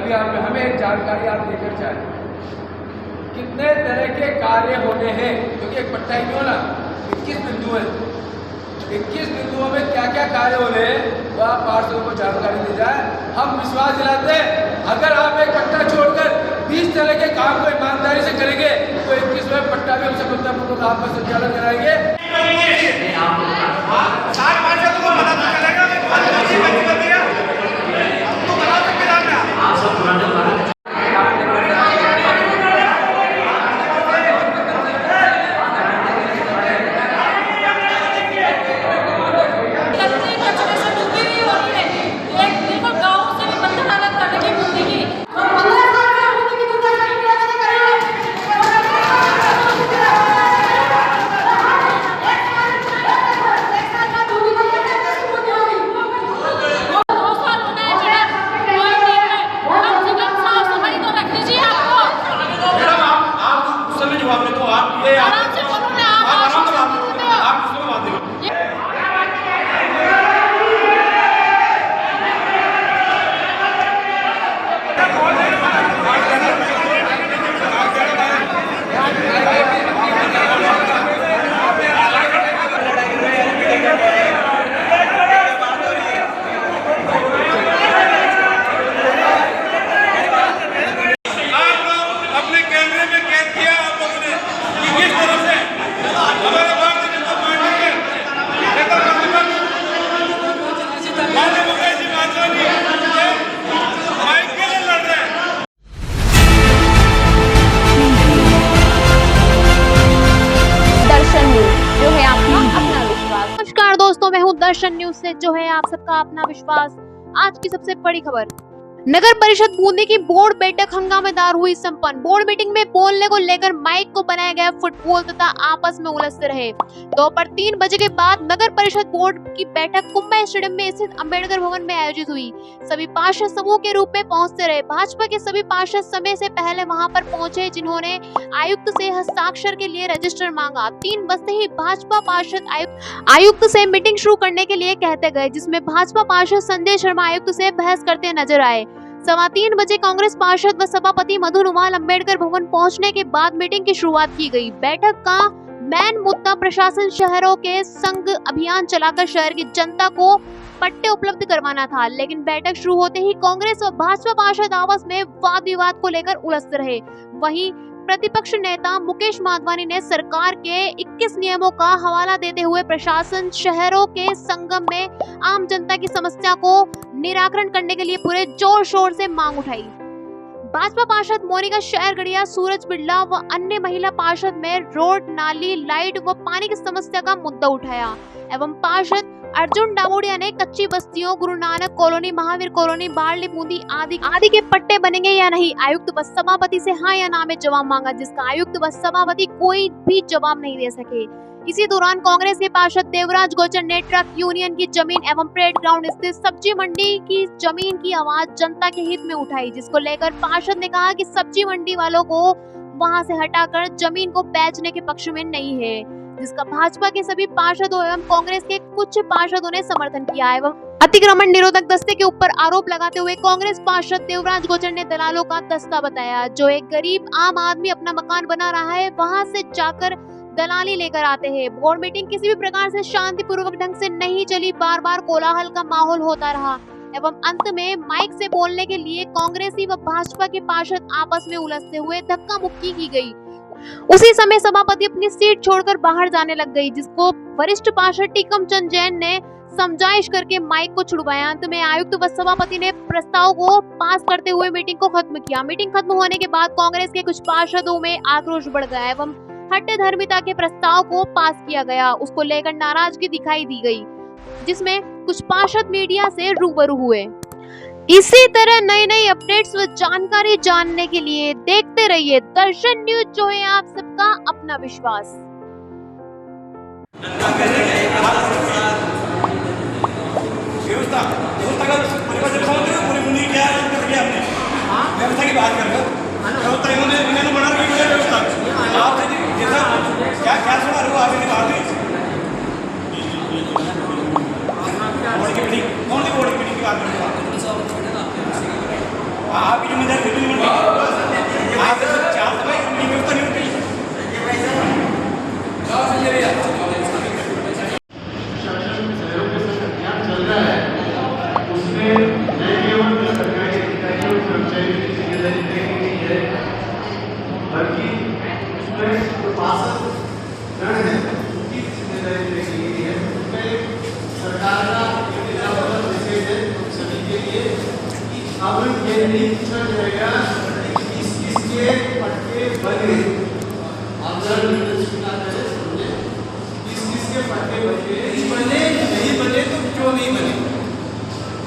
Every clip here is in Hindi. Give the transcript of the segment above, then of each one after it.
अभियान में हमें एक जानकारी आप लेकर जाए, कितने तरह के कार्य होने हैं, क्योंकि एक पट्टा ही क्यों ना 21 बिंदु है, 21 बिंदुओं में क्या क्या कार्य हो रहे हैं वो आप पार्षदों को जानकारी दे जाए। हम विश्वास दिलाते हैं अगर आप एक पट्टा छोड़कर 20 तरह के काम को ईमानदारी से करेंगे तो 21वें पट्टा भी हम सफलतापूर्वक आपका संचालन कराएंगे। दोस्तों, मैं हूं दर्शन न्यूज से जो है आप सबका अपना विश्वास। आज की सबसे बड़ी खबर, नगर परिषद बूंदी की बोर्ड बैठक हंगामेदार हुई संपन्न। बोर्ड मीटिंग में बोलने को लेकर माइक को बनाया गया फुटबॉल तथा आपस में उलझते रहे। दोपहर 3 बजे के बाद नगर परिषद बोर्ड की बैठक कुंभा स्टेडियम में स्थित अंबेडकर भवन में आयोजित हुई। सभी पार्षद समूह के रूप में पहुंचते रहे। भाजपा के सभी पार्षद समय से पहले वहां पर पहुंचे, जिन्होंने आयुक्त से हस्ताक्षर के लिए रजिस्टर मांगा। 3 बजते ही भाजपा पार्षद आयुक्त से मीटिंग शुरू करने के लिए कहते गए, जिसमें भाजपा पार्षद संजय शर्मा आयुक्त से बहस करते नजर आए। 3:15 बजे कांग्रेस पार्षद व सभापति मधु रुमाल अंबेडकर भवन पहुंचने के बाद मीटिंग की शुरुआत की गई। बैठक का मेन मुद्दा प्रशासन शहरों के संग अभियान चलाकर शहर की जनता को पट्टे उपलब्ध करवाना था, लेकिन बैठक शुरू होते ही कांग्रेस और भाजपा पार्षद आपस में वाद विवाद को लेकर उलझते रहे। वहीं प्रतिपक्ष नेता मुकेश माधवानी ने सरकार के 21 नियमों का हवाला देते हुए प्रशासन शहरों के संगम में आम जनता की समस्या को निराकरण करने के लिए पूरे जोर शोर से मांग उठाई। भाजपा पार्षद मोनिका शहरगढ़िया, सूरज बिड़ला व अन्य महिला पार्षद में रोड, नाली, लाइट व पानी की समस्या का मुद्दा उठाया एवं पार्षद अर्जुन डामोडिया ने कच्ची बस्तियों, गुरु नानक कॉलोनी, महावीर कॉलोनी, बारली बूंदी आदि के पट्टे बनेंगे या नहीं, आयुक्त व सभापति से हाँ या ना में जवाब मांगा, जिसका आयुक्त व सभापति कोई भी जवाब नहीं दे सके। इसी दौरान कांग्रेस के पार्षद देवराज गोचर ने ट्रक यूनियन की जमीन एवं परेड ग्राउंड स्थित सब्जी मंडी की जमीन की आवाज जनता के हित में उठाई, जिसको लेकर पार्षद ने कहा कि सब्जी मंडी वालों को वहां से हटाकर जमीन को बेचने के पक्ष में नहीं है, जिसका भाजपा के सभी पार्षदों एवं कांग्रेस के कुछ पार्षदों ने समर्थन किया एवं अतिक्रमण निरोधक दस्ते के ऊपर आरोप लगाते हुए कांग्रेस पार्षद देवराज गोचर ने दलालों का दस्ता बताया, जो एक गरीब आम आदमी अपना मकान बना रहा है वहां से जाकर दलाली लेकर आते हैं। बोर्ड मीटिंग किसी भी प्रकार से शांतिपूर्वक ढंग से नहीं चली, बार बार कोलाहल का माहौल होता रहा एवं अंत में माइक से बोलने के लिए कांग्रेसी व भाजपा के पार्षद आपस में उलझते हुए धक्का मुक्की की गई। उसी समय सभापति अपनी सीट छोड़कर बाहर जाने लग गई, जिसको वरिष्ठ पार्षद टीकम चंद जैन ने समझाइश करके माइक को छुड़वाया। अंत में आयुक्त व सभापति ने प्रस्ताव को पास करते हुए मीटिंग को खत्म किया। मीटिंग खत्म होने के बाद कांग्रेस के कुछ पार्षदों में आक्रोश बढ़ गया एवं हट्टधर्मिता के प्रस्ताव को पास किया गया, उसको लेकर नाराजगी दिखाई दी गई, जिसमें कुछ पार्षद मीडिया से रूबरू हुए। इसी तरह नई नई अपडेट्स व जानकारी जानने के लिए देखते रहिए दर्शन न्यूज, जो है आप सबका अपना विश्वास। आप अब ये नहीं पूछा जाएगा किसके पट्टे बने, अगर किसके पट्टे बने नहीं बने तो क्यों नहीं बने,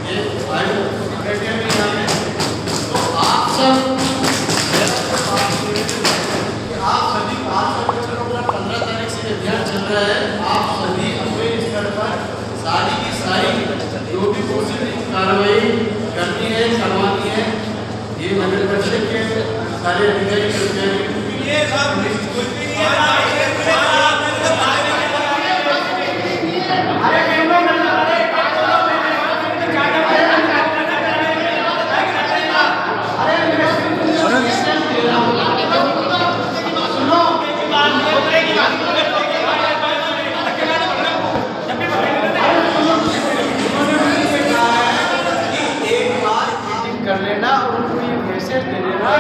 ये क्राइटेरिया में यहाँ है। तो आप सभी 15 तारीख से अभियान चल रहा है, आप सभी अपने स्तर पर सारी की सारी जो भी पॉजिटिव कार्रवाई करनी है करवानी है, ये नगर परिषद के सारे अधिकारी कर्मचारी कर लेना और उनको ये मैसेज दे देना।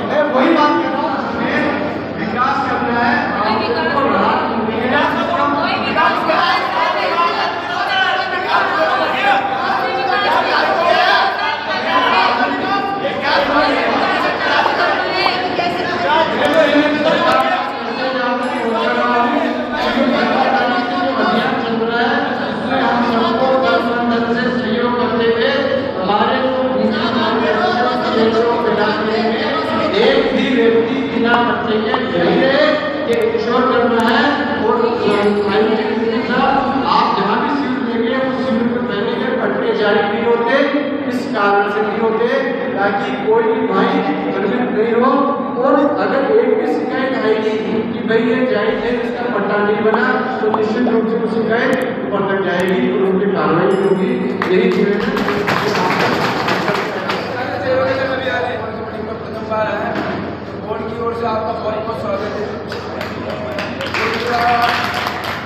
मैं वही बात कर रहा हूँ, हमें विकास करना है, एक भी व्यक्ति बिना बच्चे के इंश्योर करना है। और आप जहाँ भी शिविर लेंगे उस शिविर में पहले के पट्टे जारी नहीं होते, इस कारण से नहीं होते ताकि कोई भी भाई भ्रमित नहीं हो। और अगर एक भी शिकायत आएगी कि भाई ये जायज है इसका पट्टा नहीं बना, तो निश्चित रूप से वो शिकायत ऊपर तक जाएगी और उनकी कार्रवाई होगी। यही बोर्ड की ओर से आपका बहुत बहुत स्वागत है।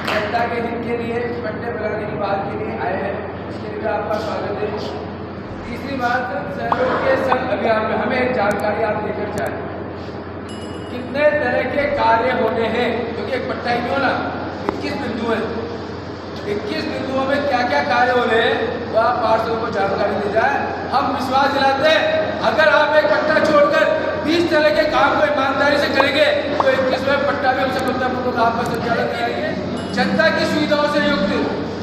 जनता के हित के लिए पट्टे बनाने की बात के लिए आए हैं, इसके लिए आपका स्वागत है। तीसरी बात, सहयोग के संघ अभियान में हमें एक जानकारी आप देकर जाए, कितने तरह के कार्य होने हैं, क्योंकि एक पट्टा ही नहीं होना, 21 बिंदु है, 21 बिंदुओं में क्या क्या कार्य हो रहे हैं वो आप पार्षदों को जानकारी दी जाए। हम विश्वास दिलाते हैं अगर आप एक पट्टा छोड़कर 20 तरह के काम को ईमानदारी से करेंगे तो 21वें पट्टा भी हम सफलतापूर्वक आपका संचालन कराएंगे। जनता की सुविधाओं से युक्त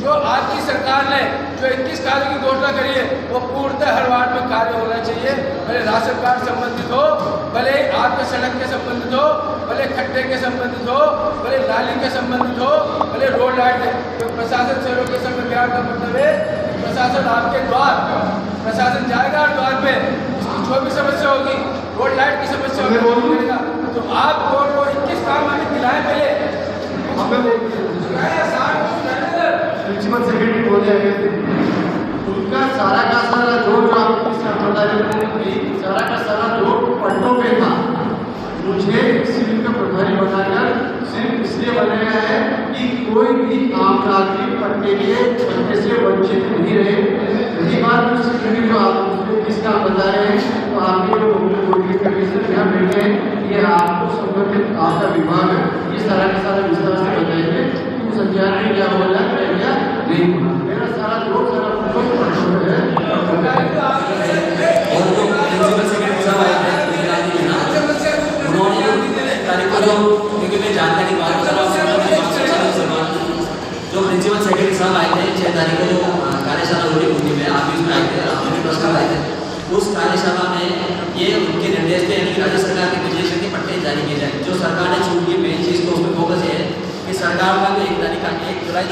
जो आपकी सरकार ने जो 21 कार्यों की घोषणा करी है वो पूर्णतः हर वार्ड में कार्य होना चाहिए, भले राशन कार्ड संबंधित हो, भले आपके सड़क के संबंधित हो, भले खड्डे के संबंधित हो, भले नाली के संबंधित हो, भले रोड लाइट है। तो प्रशासन सहयोग के संघ अभियान का मतलब है प्रशासन आपके द्वार, प्रशासन जाएगा और द्वार पे उसकी जो भी समस्या होगी, रोड लाइट की समस्या होगी, तो आप को 21 काम हमें दिलाए पहले प्रिंसिपल सेक्रेटरी बोल जाएंगे, उनका सारा का सारा जोर जो आपको सारा का सारा जोर पट्टों पे था। मुझे सिविल का प्रभारी बनाकर सिर्फ इसलिए बनाया है कि कोई भी आम नागरिक पट्टे से वंचित नहीं रहे। रही बात सेक्रेटरी जो आप किसका बता रहे हैं, तो आपके जो यहाँ बैठे हैं ये आपको संबंधित आपका विभाग है, ये सारा का सारा विस्तार से बताएंगे संचार में क्या हो रहा है क्या नहीं। मेरा सारा जोर सारा फोकस पट्टों पे है। और जो प्रिंसिपल सेक्रेटरी साहब आए थे उन्होंने क्योंकि मैं जानकारी बात कर रहा हूँ, जो प्रिंसिपल सेक्रेटरी साहब आए थे 6 तारीख को जो कार्यशाला हुई उनकी में आप इसमें आए थे, अपने प्रस्ताव आए थे, उस कार्यशाला में ये उनके निर्देश थे यानी कि राज्य सरकार के निर्देश के पट्टे जारी किए जाए। जो सरकार ने छूट की मेन चीज़ तो उसमें फोकस है कि सरकार का जो 1 जुलाई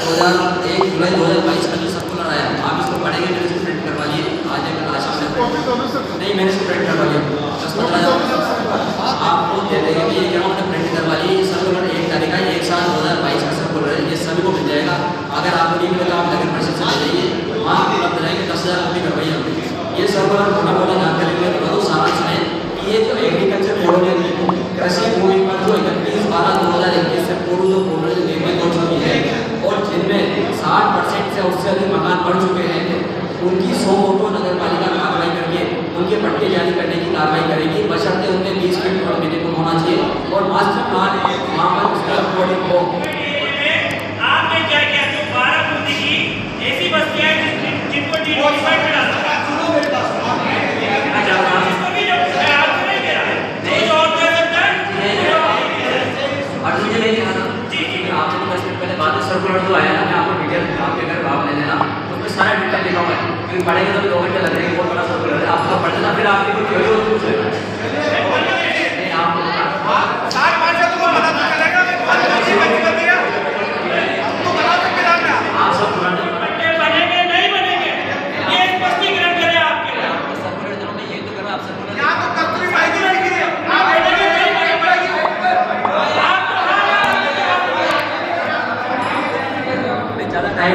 2022 का जो सर्कुलर आया, आप इसको पढ़ेंगे, मेरे से प्रिंट करवा लिए आज है आज शाम में नहीं, मैंने इसको प्रिंट करवा लिया, 10-15 आपको दे देंगे कि ये क्या मैंने प्रिंट करवा ली। सर्कुलर 1 तारीख का 1/7/2022 का सर्कुलर है, ये सभी को मिल जाएगा। अगर आपको नहीं मिलेगा आप नगर परिषद से ले जाइए, वहाँ उपलब्ध रहेंगे। 10,000 कॉपी करवाइए हमने ये सर्कुलर होना बोला जानकारी में बता दो सारांश में कि ये जो एग्रीकल्चर बोर्ड ने कृषि भूमि पर जो 31/12/2021 से पूर्व जो बोर्ड निर्मित हो चुकी है और जिनमें 60% से उससे अधिक मकान बन चुके हैं, उनकी 100 वोटों नगर पालिका कार्रवाई करके उनके पट्टे जारी करने की कार्रवाई करेगी, बशर्ते उनमें 20 फीट रोड मिनिमम होना चाहिए और मास्टर प्लान वहाँ पर उसका कोडिंग हो। पेपर जो आया ना, मैं आपको डिटेल आपके घर आप ले लेना, उसमें सारा डिटेल लिखा हुआ है, क्योंकि पढ़ेंगे तो 2 घंटे लगेंगे, बहुत बड़ा सर्कुलर है, आप थोड़ा पढ़ लेना, फिर आपकी कोई थ्योरी हो तो पूछ लेना। नहीं आपको आप सब पुराने बनेंगे नहीं बनेंगे, ये स्पष्टीकरण करें आपके लिए। सर्कुलर दिनों में ये तो करो, आप सर्कुलर ज़्यादा टाइम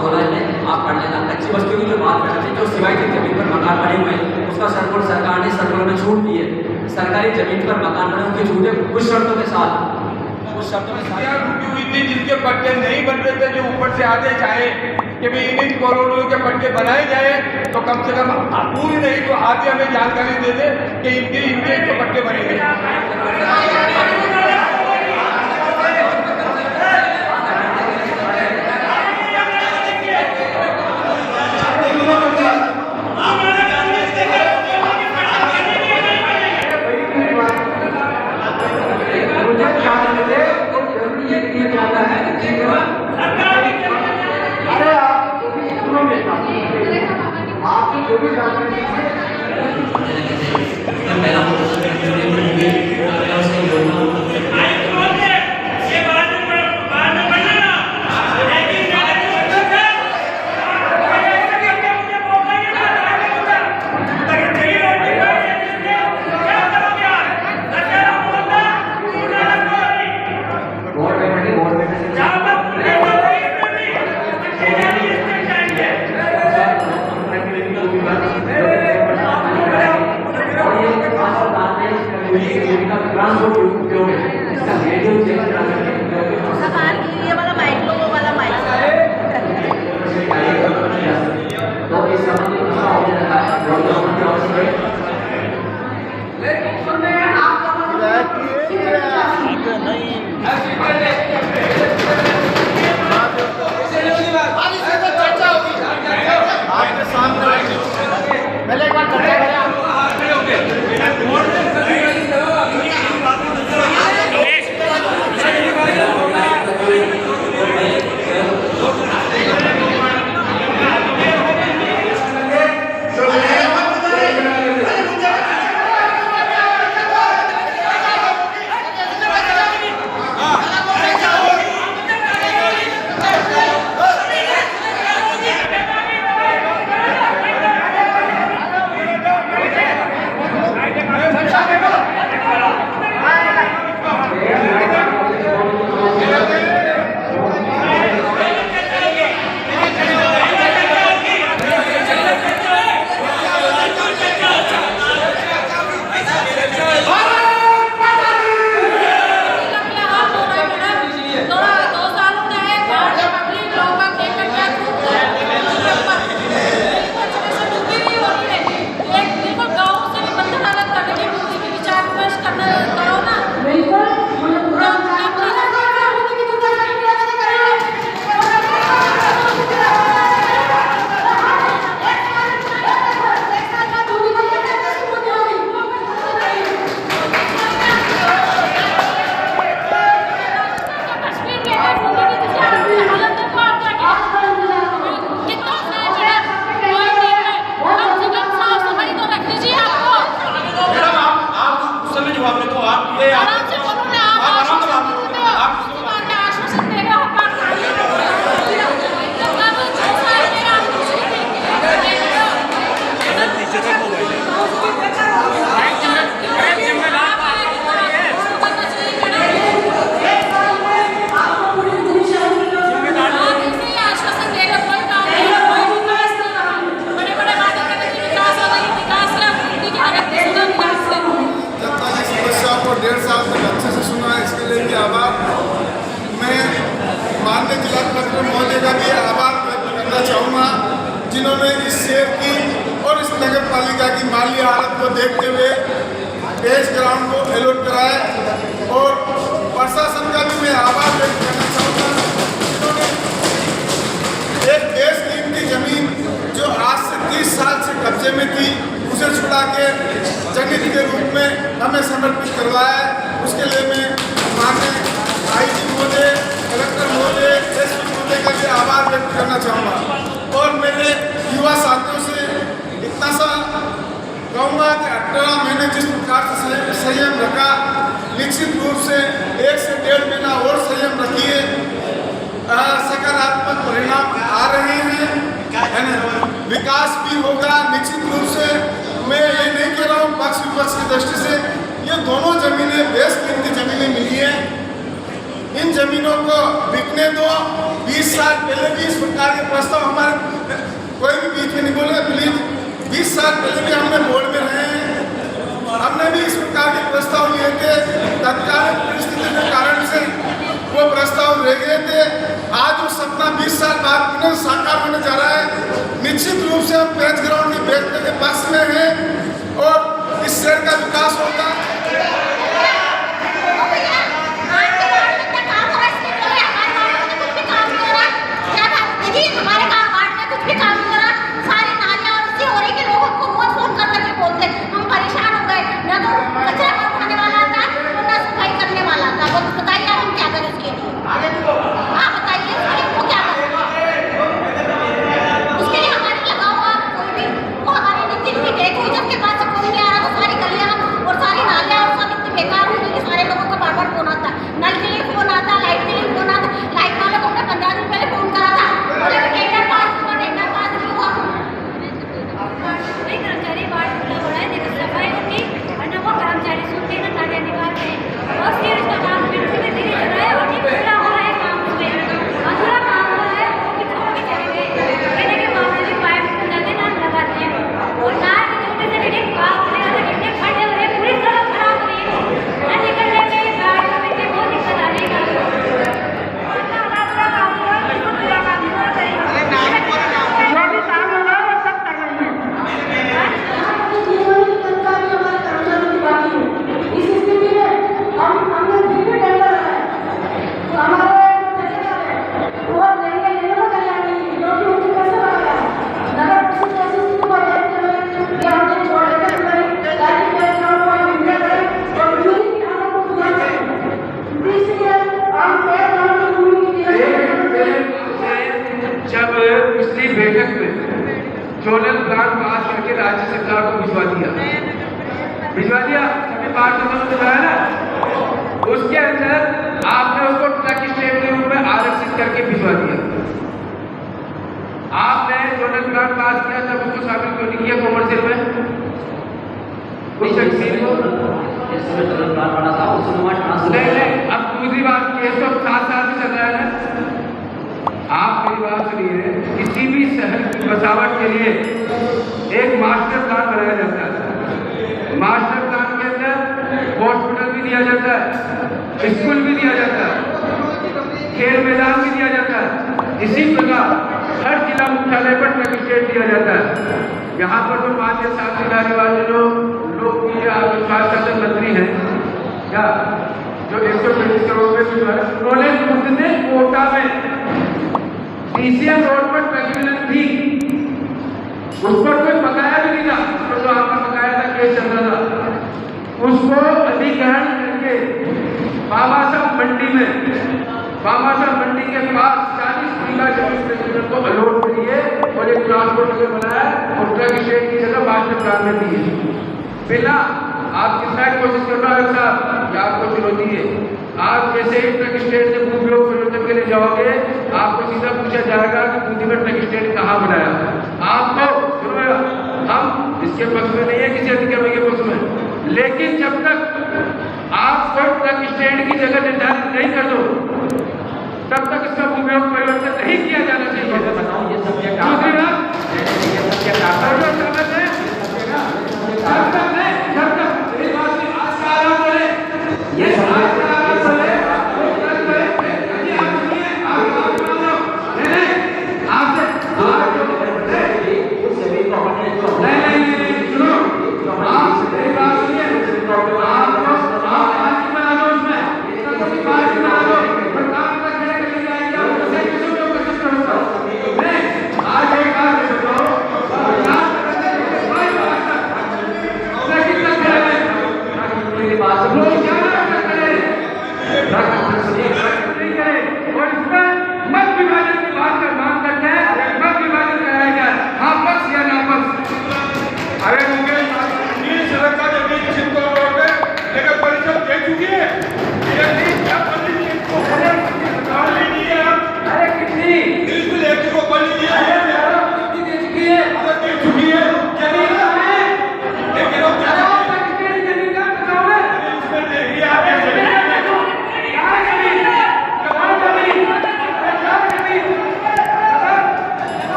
बोला है, आप पढ़ लेना। अच्छी वस्तु की जो बात करते हैं, जो सिवाय की जमीन पर मकान बने हुए हैं, उसका सर्कुलर सरकार ने सर्कुलर में छूट दी है। सरकारी जमीन पर मकान बने उनकी छूट है कुछ शर्तों के साथ, कुछ शर्तों के साथ। रुकी हुई थी जिनके पट्टे नहीं बन रहे थे, जो ऊपर से आदेश आए कि भाई इन कॉलोनियों के पट्टे बनाए जाए, तो कम से कम पूरी नहीं तो आधी हमें जानकारी दे दे कि इनके तो पट्टे बनेंगे। जिन्होंने इस शहर की और इस नगर पालिका की माली हालत को देखते हुए पेज ग्राउंड को अलॉट कराए और प्रशासन का भी मैं आभार व्यक्त करना चाहूँगा, जिन्होंने एक देश की इनकी जमीन जो आज से 30 साल से कब्जे में थी उसे छुड़ा के जमीन के रूप में हमें समर्पित करवाया है। उसके लिए मैं माननीय IG महोदय, कलेक्टर महोदय, आभार व्यक्त करना चाहूँगा और मेरे युवा साथियों से इतना सा कहूँगा कि 18 महीने जिस प्रकार से संयम रखा, निश्चित रूप से 1 से 1.5 महीना और संयम रखिए, सकारात्मक परिणाम आ रहे हैं, है ना? विकास भी होगा निश्चित रूप से। मैं ये नहीं कह रहा हूँ पक्ष विपक्ष की दृष्टि से, ये दोनों जमीनें बेशकीमती जमीनें मिली हैं, इन जमीनों को बिकने दो। 20 साल पहले भी इस प्रकार के प्रस्ताव हमारे, कोई भी बीच में नहीं बोले प्लीज, 20 साल पहले भी हमने बोर्ड में रहे हैं, हमने भी इस प्रकार के प्रस्ताव लिए थे, तत्कालीन परिस्थिति के कारण से वो प्रस्ताव रह गए थे। आज वो सपना 20 साल बाद पुनः साकार होने जा रहा है। निश्चित रूप से हम पेज ग्राउंड के बेचने के पक्ष में हैं और इस शहर का विकास होगा। जोनल प्लान पास करके राज्य सरकार को भिजवा दिया सभी पार्षदों ने भिजवाया ना, उसके अंदर आपने उसको ट्रक स्टेट के रूप में आरक्षित करके भिजवा दिया। आपने जोनल प्लान पास किया तब उसको शामिल क्यों नहीं किया कॉमर्शियल में? कुछ नहीं, अब दूसरी बात केस तो 7 साल से चल रहा है ना। आप मेरी बात सुनिए, किसी भी शहर की बसावट के लिए एक मास्टर प्लान बनाया जाता है। मास्टर प्लान के अंदर हॉस्पिटल भी दिया जाता है, स्कूल भी दिया जाता है, खेल मैदान भी दिया जाता है। इसी प्रकार हर जिला मुख्यालय पर ट्रक स्टेट दिया जाता है। यहाँ पर जो 5 या 7 जिला वाले लोग शासन मंत्री हैं क्या, जो 125 करोड़ रुपए उन्होंने खुद ने कोटा में DCM रोड पर ट्रैक्टर थी, उस पर कोई बकाया भी नहीं था, तो जो आपका बकाया था केस चल रहा था, उसको अधिग्रहण करके बाबा साहब मंडी के पास 40 बीघा जमीन को अलॉट करिए और एक ट्रांसपोर्ट नगर बनाया और ट्रक स्टेट की जगह मास्टर प्लान में दी है। बिना आप कितना कोशिश कर रहे हो साहब, आपको चुनौती है। आप जैसे ही ट्रक स्टेट से उपयोग परिवर्तन के लिए जाओगे, आपको सीधा पूछा जाएगा कि बूंदी में ट्रक स्टेट कहाँ बनाया। आपको हम इसके पक्ष में नहीं है, किसी अधिकारी के पक्ष में, लेकिन जब तक आप ट्रक स्टेट की जगह निर्धारित नहीं कर दो, तब तक इसका उपयोग परिवर्तन नहीं किया जाना चाहिए। बताओ ये सब क्या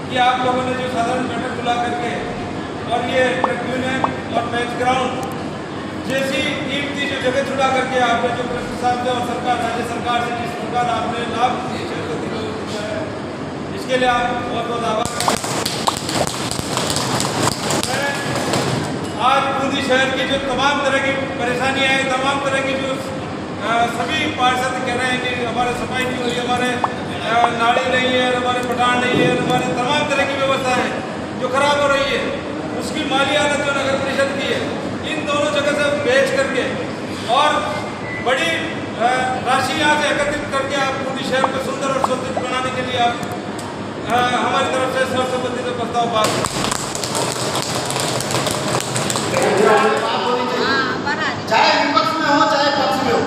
कि आप लोगों ने जो साधारण बैठक बुला करके और ये ट्रिब्यूनल और मैच ग्राउंड जैसी कीमती जो जगह छुड़ा करके आपने जो प्रशासन से और सरकार राज्य सरकार से जिस प्रकार आपने लाभ दिया है, इसके लिए आप बहुत बहुत आभार। मैं आज बूंदी शहर की जो तमाम तरह की परेशानियाँ हैं, तमाम तरह की जो सभी पार्षद कह रहे हैं कि हमारे सफाई नहीं हो रही, हमारे नाली नहीं है, हमारे पटान नहीं है, हमारे तमाम तरह की व्यवस्था है जो खराब हो रही है, उसकी माली हालत जो नगर परिषद की है, इन दोनों जगह से बेच करके और बड़ी राशि यहाँ से एकत्रित करके आप पूरी शहर को सुंदर और सुरक्षित बनाने के लिए आप हमारी तरफ से सर्व संबंधित प्रस्ताव पास। चाहे विपक्ष में हो चाहे पक्ष में हो,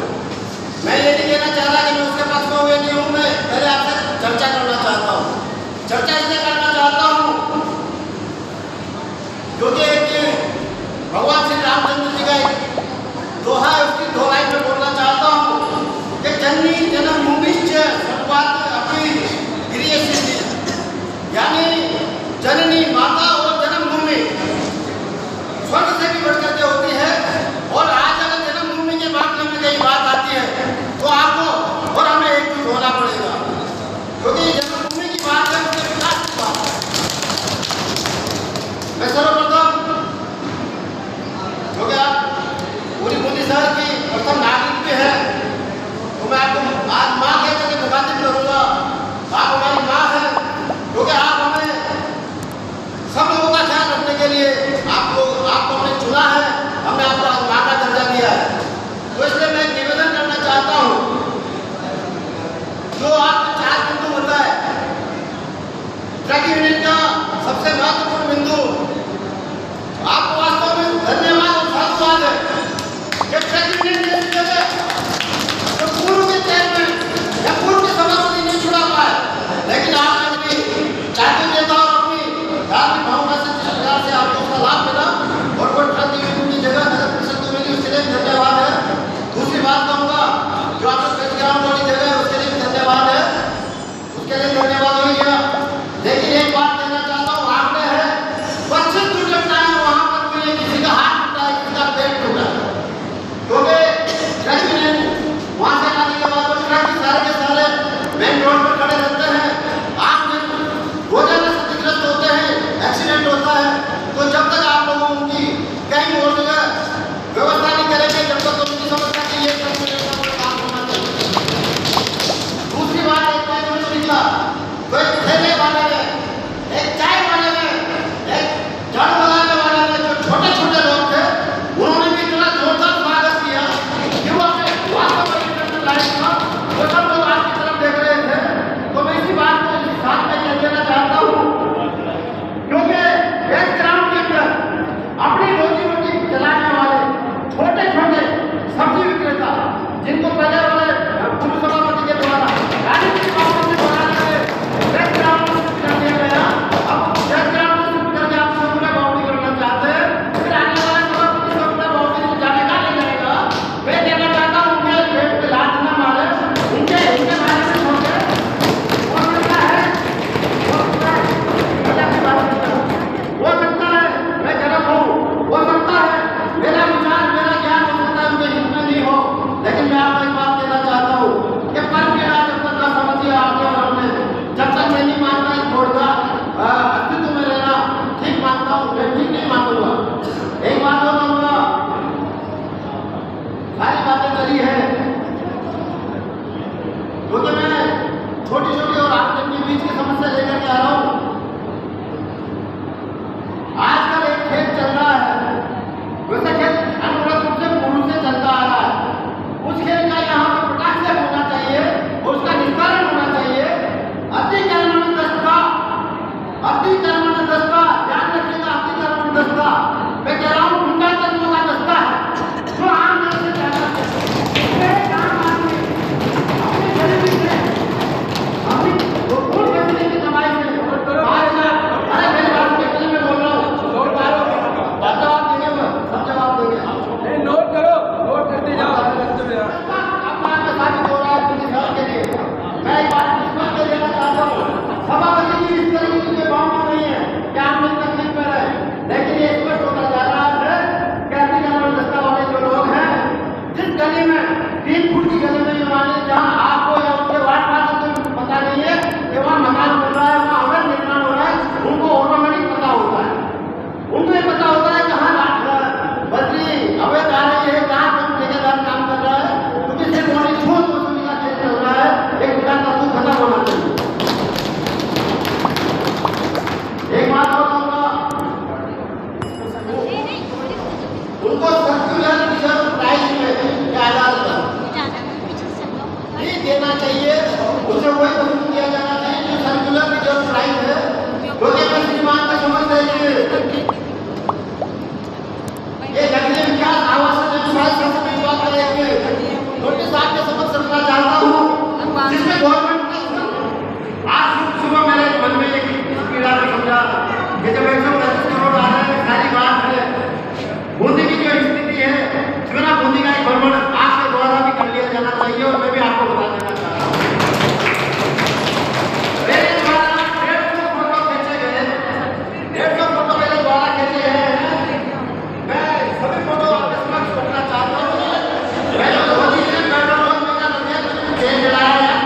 मैं ये नहीं कहना चाह रहा कि मैं उसके पक्ष में हूँ या नहीं हूँ। मैं पहले आपसे चर्चा करना चाहता हूँ। चर्चा इसलिए करना चाहता हूँ क्योंकि भगवान श्री रामचंद्र जी का एक दोहा है, उसकी दो लाइन में बोलना चाहता हूँ कि जननी जन्मभूमिश्च सर्वात् अपि गृहसिद्धि, यानी जननी माता और जन्मभूमि स्वर्ग से भी बढ़कर के होती है। और आज अगर जन्मभूमि के मामले में कई बात आती है तो आपको और हमें एकजुट होना पड़ेगा, क्योंकि जन्मभूमि की बात है, उसके विकास की बात है। मैं सर्वप्रथम क्योंकि आप पूरी बूंदी शहर की प्रथम नागरिक भी है, तो मैं आपको आज माँ कहकर के मुखातिब करूँगा। आप हमारी माँ है, क्योंकि आप हमें सब लोगों का ख्याल रखने के लिए आपको हमने चुना है, हमने आपको आज माँ का दर्जा दिया है। तो इसलिए मैं निवेदन करना चाहता हूँ, जो आपने 4 बिंदु बताए, ट्रक यूनियन का सबसे महत्वपूर्ण बिंदु, आपको वास्तव में धन्यवाद और साधुवाद है कि ट्रक यूनियन जैसी जगह जो पूर्व के चेयरमैन या पूर्व के सभापति नहीं छुड़ा पाए, लेकिन आपने अपनी चातुर्यता और अपनी धार्मिक भावना से जिस प्रकार से आपको उसका लाभ मिला और वो ट्रक यूनियन की जगह नगर परिषद को मिली, उसके लिए धन्यवाद है। दूसरी बात कहूँगा, जो आपने प्रेस ग्राउंड वाली जगह है उसके लिए धन्यवाद है, उसके लिए धन्यवाद हो गया। लेकिन एक बात कहना चाहता हूँ, आपने है 25 दुर्घटनाएं वहाँ पर हुई है, किसी का हाथ टूटा है, किसी का पेट टूटा है, क्योंकि ट्रक यूनियन वहाँ से लाने के बाद वो ट्रक सारे के सारे मेन रोड पर खड़े रहते हैं, आम दिन रोजाना क्षतिग्रस्त होते हैं, एक्सीडेंट होता है। तो जब तक आप लोग उनकी कहीं और जगह व्यवस्था नहीं करेंगे, जब तक उनकी समस्या की ये काम होना चाहिए। दूसरी बात, एक मैं निकला तो एक ठेले वाले ने, एक चाय वाले ने, एक झाड़ू लगाने वाले ने, जो छोटे छोटे लोग थे, उन्होंने भी इतना जोरदार स्वागत किया कि वो अपने वास्तव में इंटरनेट लाइव था, वो सब लोग आपकी तरफ देख रहे थे। तो मैं इसी बात को इस साथ में कह देना चाहता हूँ, क्योंकि प्रेस ग्राउंड के अंदर अपनी रोजी रोटी चलाने वाले छोटे छोटे सब्जी विक्रेता, जिनको पहले वाले पूर्व सभापति के द्वारा राजनीतिक कारणों से बनाने गए प्रेस ग्राउंड को शिफ्ट कर दिया गया, अब प्रेस ग्राउंड को शिफ्ट करके आप सब में बाउंड्री करना चाहते हैं, फिर आने वाले सभापति सब में बाउंड्री को जाने का नहीं जाएगा। मैं कहना चाहता हूँ, उनके पेट पे लात न मारे, उनके बारे में सोचे और उनका है हो सकता है मैं गलत हूँ, हो सकता है मेरा विचार मेरा ज्ञान हो सकता है उनके हित में नहीं हो, लेकिन मैं आपको एक बात कहना चाहता हूँ कि पर मेरा जब तक का समझिए आपके और हमने, जब तक मैं नहीं मानता इस बोर्ड का अस्तित्व में रहना ठीक मानता हूँ, मैं ठीक नहीं मानूंगा। एक बात और कहूँगा, सारी बातें करी है क्योंकि मैं छोटी छोटी और आप के बीच की समस्या लेकर के आ रहा हूँ। आजकल एक खेल चल रहा है, वैसे खेल अनवरत रूप से पूर्व से चलता आ रहा है, उस खेल का यहाँ पर पटाख से होना चाहिए और उसका निस्तारण होना चाहिए। अतिक्रमण दस्ता, ध्यान रखिएगा, अतिक्रमण दस्ता मैं कह रहा हूँ गुंडा तत्वों का दस्ता है, जो आम जन से ज्यादा आम आदमी अपनी गरीबी से, अपनी भूख की कमाई से और गली में 3 फुट की गली में ये माने जहाँ आपको या उसके वार्ड पास को पता नहीं है कि वहाँ मकान बन रहा है, वहाँ अवैध निर्माण हो रहा है, उनको ऑटोमेटिक पता होता है। उनको ये पता होता है कहाँ बदली अवैध आ रही है, कहाँ कौन ठेकेदार काम कर रहा है, क्योंकि सिर्फ वही छोड़ वसूली का खेल चल रहा है। एक प्रकार का तू खत्म होना चाहिए। एक बात और कहूँगा, उनको सर्कुलर रिजर्व प्राइस में क्या नहीं देना चाहिए, उसे वही वसूल किया जाना चाहिए जो सर्कुलर रिजर्व प्राइस है। क्योंकि मैं श्रीमान को समझ रही ये जगह विकास आवासन व्यवसाय संसद विभाग का एक नोटिस आपके समक्ष रखना चाहता हूँ, जिसमें गवर्नमेंट आज सुबह मेरे मन में एक पीड़ा को समझा कि जब 135 करोड़ आ रहे हैं, सारी बात है बूंदी की जो स्थिति है, क्यों ना बूंदी का एक भ्रमण आपके द्वारा भी कर लिया जाना चाहिए। और मैं भी आपको बता देना चाहता हूँ, मेरे द्वारा 150 फोटो खींचे गए, 150 फोटो मेरे द्वारा खींचे गए हैं। मैं सभी फोटो आपके समक्ष रखना चाहता हूँ। मैं जो मोदी जी ने पेट्रोल पंप में का नजर तेल जलाया है,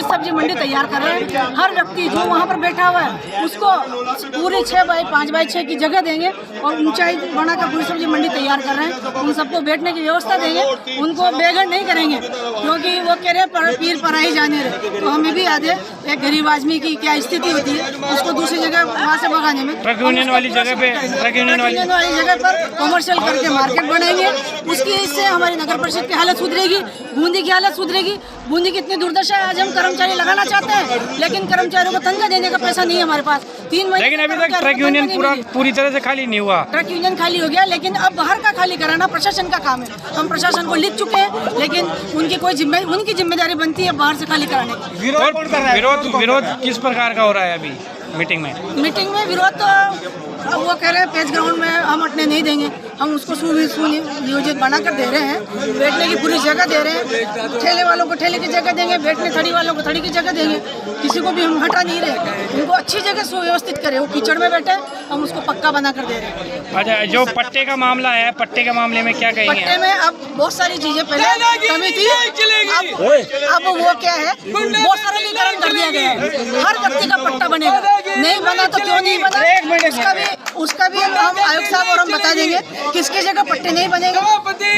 सब्जी मंडी तैयार कर रहे हैं। हर व्यक्ति जो वहाँ पर बैठा हुआ है उसको पूरी 6 बाई 5 बाई 6 की जगह देंगे और ऊंचाई बनाकर पूरी सब्जी मंडी तैयार कर रहे हैं। उन सबको बैठने की व्यवस्था देंगे, उनको बेघर नहीं करेंगे, क्योंकि वो कह रहे पीर पराई जाने रहे। तो हमें भी याद है एक गरीब आदमी की क्या स्थिति होती है, उसको दूसरी जगह वहाँ से भगाने में। ट्रक यूनियन वाली जगह पे पर कमर्शियल करके मार्केट बनाएंगे, उसकी इससे हमारी नगर परिषद की हालत सुधरेगी, बूंदी की हालत सुधरेगी। बूंदी की इतनी दुर्दशा है, आज हम कर्मचारी लगाना चाहते हैं लेकिन कर्मचारियों को तनख्वाह देने का पैसा नहीं है हमारे पास। 3 महीने लेकिन अभी तक ट्रक यूनियन पूरी तरह से खाली नहीं हुआ। ट्रक यूनियन खाली हो गया, लेकिन अब बाहर का खाली कराना प्रशासन का काम है। हम प्रशासन को लिख चुके हैं, लेकिन उनकी जिम्मेदारी बनती है बाहर से खाली कराने की। विरोध किस प्रकार का हो रहा है अभी मीटिंग में? विरोध तो वो कह रहे हैं पेज ग्राउंड में हम अटने नहीं देंगे, हम उसको सुनियोजित बनाकर दे रहे हैं। बैठने की पूरी जगह दे रहे हैं, ठेले वालों को ठेले की जगह देंगे, बैठने थड़ी वालों को थड़ी की जगह देंगे, किसी को भी हम हटा नहीं रहे। उनको अच्छी जगह सुव्यवस्थित करें, वो कीचड़ में बैठे हम उसको पक्का बना कर दे रहे हैं। अच्छा, जो पट्टे का मामला है, पट्टे के मामले में क्या कहेंगे? पट्टे में अब बहुत सारी चीजें पहले कमी थी, अब वो क्या है, बहुत सरलीकरण कर दिया गया है। हर व्यक्ति का पट्टा बनेगा, नहीं बना तो क्यों नहीं बना, उसका भी हम आयुक्त साहब और हम बता देंगे किसकी जगह पट्टे नहीं बनेंगे,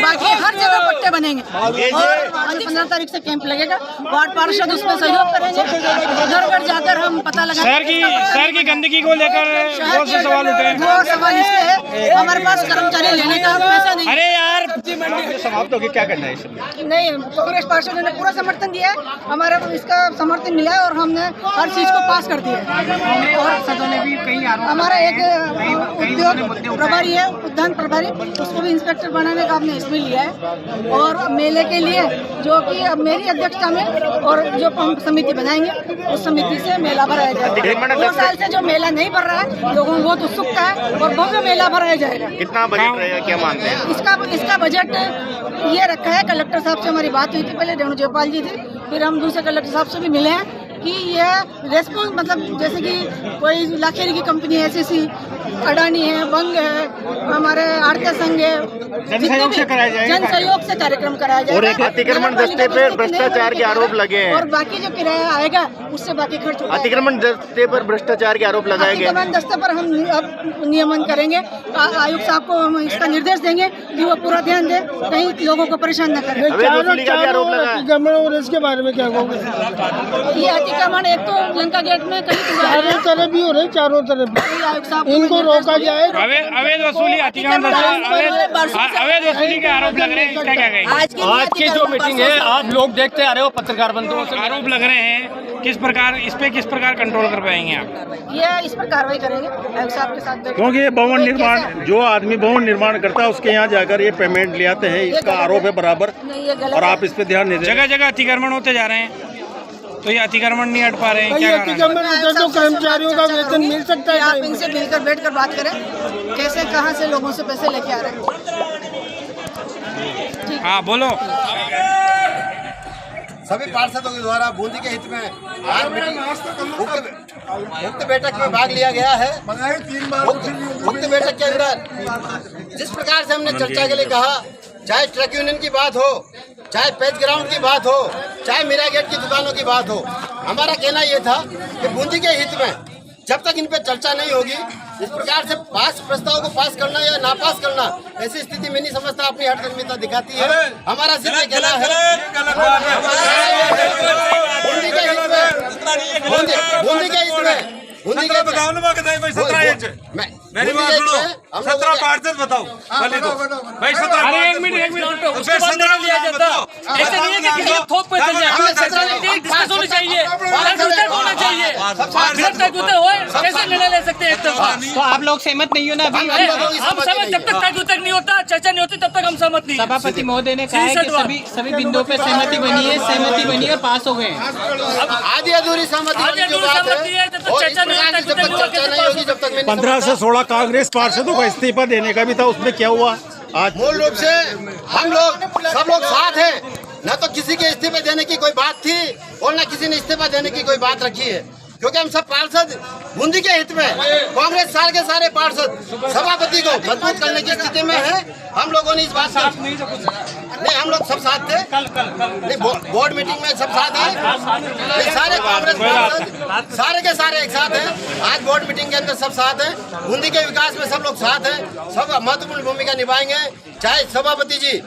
बाकी हर जगह पट्टे बनेंगे। और 15 तारीख से कैंप लगेगा, वार्ड पार्षद उसमें सहयोग करेंगे, घर घर जाकर हम पता लगा। शहर की गंदगी को लेकर बहुत से सवाल उठे हैं। वो सवाल इसलिए है हमारे पास कर्मचारी लेने का पैसा नहीं। अरे यार, समाप्त होगी, क्या करना है इसमें? नहीं, कांग्रेस पार्षद ने पूरा समर्थन दिया है, हमारा इसका समर्थन मिला है और हमने हर चीज को पास कर दिया है। और हमारा एक उद्योग प्रभारी है, उद्यान प्रभारी, उसको भी इंस्पेक्टर बनाने का हमने इसमें लिया है। और मेले के लिए जो कि अब मेरी अध्यक्षता में और जो हम समिति बनाएंगे उस समिति से मेला भराया जाएगा। 2 साल से जो मेला नहीं भर रहा है, लोगों को बहुत उत्सुकता है और भव्य मेला भराया जाएगा। कितना बजट रहेगा, क्या मानते हैं? इसका बजट ये रखा है, कलेक्टर साहब से हमारी बात हुई थी, पहले रेणु जयपाल जी थे, फिर हम दूसरे कलेक्टर साहब से भी मिले हैं कि यह रेस्पॉन्स मतलब जैसे कि कोई लाखेरी की कंपनी है, SCC, अडानी है, बंग है, हमारे आरती संघ है, जन सहयोग से कार्यक्रम कराया जाएगा। और एक अतिक्रमण दस्ते पर भ्रष्टाचार के आरोप लगे हैं और बाकी जो किराया आएगा उससे बाकी खर्च होगा। अतिक्रमण दस्ते पर भ्रष्टाचार के आरोप लगाए गए। अतिक्रमण दस्ते पर हम अब नियमन करेंगे, आयुक्त साहब को हम इसका निर्देश देंगे कि वो पूरा ध्यान दें, कहीं लोगों को परेशान न करें। और इसके बारे में क्या कहोगे? ये अतिक्रमण एक तो लंका गेट में चारों तरफ भी हो रहे, चारों तरफ आयुक्त साहब इनको रोका जाए। अवैध वसूली, अतिक्रमण, अवैध वसूली के आरोप लग रहे हैं, इसका क्या कहेंगे? आज की जो मीटिंग है आप लोग देखते आ रहे हो, पत्रकार बंधुओं से आरोप लग रहे हैं, किस प्रकार कंट्रोल कर पाएंगे आप? ये इस पर कार्रवाई करेंगे आयुक्त साहब के साथ। क्योंकि ये भवन निर्माण, जो आदमी भवन निर्माण करता है उसके यहाँ जाकर ये पेमेंट ले आते हैं, इसका आरोप है बराबर। और आप इस पे ध्यान नहीं दें। जगह जगह अतिक्रमण होते जा रहे हैं, तो ये अतिक्रमण नहीं हट पा रहे हैं, क्या कारण है? तो कर्मचारियों का वेतन मिल सकता है। आप इनसे मिलकर बैठकर बात करें, कैसे कहाँ से लोगों से पैसे लेके आ रहे हैं। हाँ बोलो। सभी पार्षदों के द्वारा बूंदी के हित में आज मुक्त बैठक में भाग लिया गया है। मुक्त बैठक के अंदर जिस प्रकार से हमने चर्चा के लिए कहा, चाहे ट्रक यूनियन की बात हो, चाहे पेज ग्राउंड की बात हो, चाहे मीरा गेट की दुकानों की बात हो, हमारा कहना ये था कि बूंदी के हित में जब तक इन पर चर्चा नहीं होगी, इस प्रकार से प्रस्ताव को पास करना या नापास करना, ऐसी स्थिति में नहीं समझता अपनी हठकर्मिता दिखाती है। हमारा सिर्फ ये कहना है बूंदी के हित में, बूंदी के हित में, बूंदी के बताओ ना, मेरी बात सुनो, 17 पार्षद बताओ भाई, 17 एक मिनट उसके बाद निर्णय लिया जाता। ऐसे नहीं है कि किसी को थोक पे चल जाए, डिस्कस होनी चाहिए, होना चाहिए, कैसे निर्णय ले सकते हैं? तो आप लोग सहमत नहीं हो ना? अभी हम सहमत, जब तक नहीं होता, चर्चा नहीं होती, तब तक हम सहमत नहीं। सभापति महोदय ने कहा है कि सभी बिंदुओं पे सहमति बनी है और पास हो गए हैं। आधी अधूरी सहमति है, जब तक चर्चा नहीं होगी, जब तक 15 से 16 कांग्रेस पार्षदों का इस्तीफा देने का भी था, उसमें क्या हुआ? आज मूल रूप से हम लोग सब लोग साथ हैं, न तो किसी के इस्तीफे देने की कोई बात थी और न किसी ने इस्तीफा देने की कोई बात रखी है। क्योंकि हम सब पार्षद बूंदी के हित में, कांग्रेस सारे के सारे पार्षद सभापति को मजबूत करने की स्थिति में है। हम लोगों ने इस बात का नहीं, हम लोग सब साथ थे नहीं, बोर्ड मीटिंग में सब साथ हैं, सारे कांग्रेस पार्षद सारे के सारे एक साथ हैं। आज बोर्ड मीटिंग के अंदर सब साथ हैं, बूंदी के विकास में सब लोग साथ हैं, सब महत्वपूर्ण भूमिका निभाएंगे। चाहे सभापति जी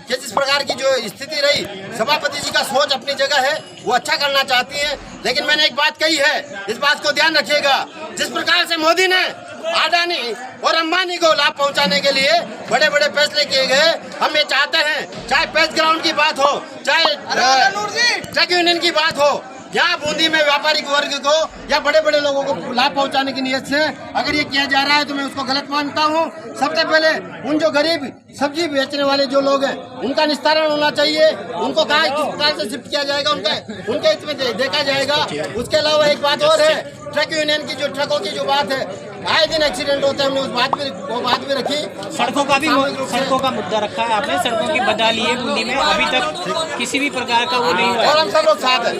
कि जिस प्रकार की जो स्थिति रही, सभापति जी का सोच अपनी जगह है, वो अच्छा करना चाहती है, लेकिन मैंने एक बात कही है, इस बात को ध्यान रखिएगा। जिस प्रकार से मोदी ने अडानी और अंबानी को लाभ पहुंचाने के लिए बड़े बड़े फैसले किए गए, हम ये चाहते हैं चाहे पेज ग्राउंड की बात हो, चाहे ट्रक यूनियन की बात हो, यहाँ बूंदी में व्यापारिक वर्ग को या बड़े बड़े लोगों को लाभ पहुंचाने की नियत से अगर ये किया जा रहा है तो मैं उसको गलत मानता हूँ। सबसे पहले उन जो गरीब सब्जी बेचने वाले जो लोग हैं उनका निस्तारण होना चाहिए, उनको कहा किस प्रकार से शिफ्ट किया जाएगा, उनके हित में देखा जाएगा। उसके अलावा एक बात और है, ट्रक यूनियन की जो ट्रकों की जो बात है, आए दिन एक्सीडेंट होते हैं, हमने वो बात भी रखी। सड़कों का मुद्दा रखा है आपने, सड़कों की बदहाली है बूंदी में, अभी तक किसी भी प्रकार का वो नहीं हुआ और हम सब लोग साथ हैं।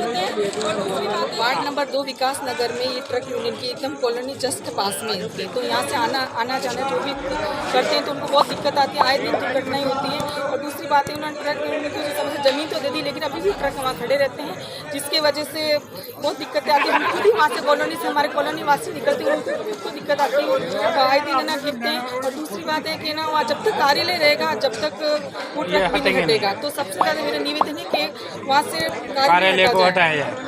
वार्ड नंबर 2 विकास नगर में ये ट्रक यूनियन की एकदम कॉलोनी जस्ट पास में थी, तो यहाँ से आना जाना जो भी करते हैं तो उनको बहुत दिक्कत आती है, आए दिन दुर्घटनाएं होती है। और दूसरी बात है, उन्होंने ट्रक यूनियन को समझ जमीन तो दे दी, लेकिन अभी भी ट्रक वहाँ खड़े रहते हैं, जिसकी वजह से बहुत दिक्कतें आती है। हम खुद ही वहाँ से कॉलोनी से हमारे कॉलोनी वासी निकलते हैं, उनको दिक्कत आती है, आए दिन ना गिरते हैं। और दूसरी बात है कि ना वहाँ जब तक कार्यालय रहेगा, जब तक वो ट्रक भी नहीं हटेगा, तो सबसे ज़्यादा मेरा निवेदन है कि वहाँ से कार्यालय को हटाया जाए।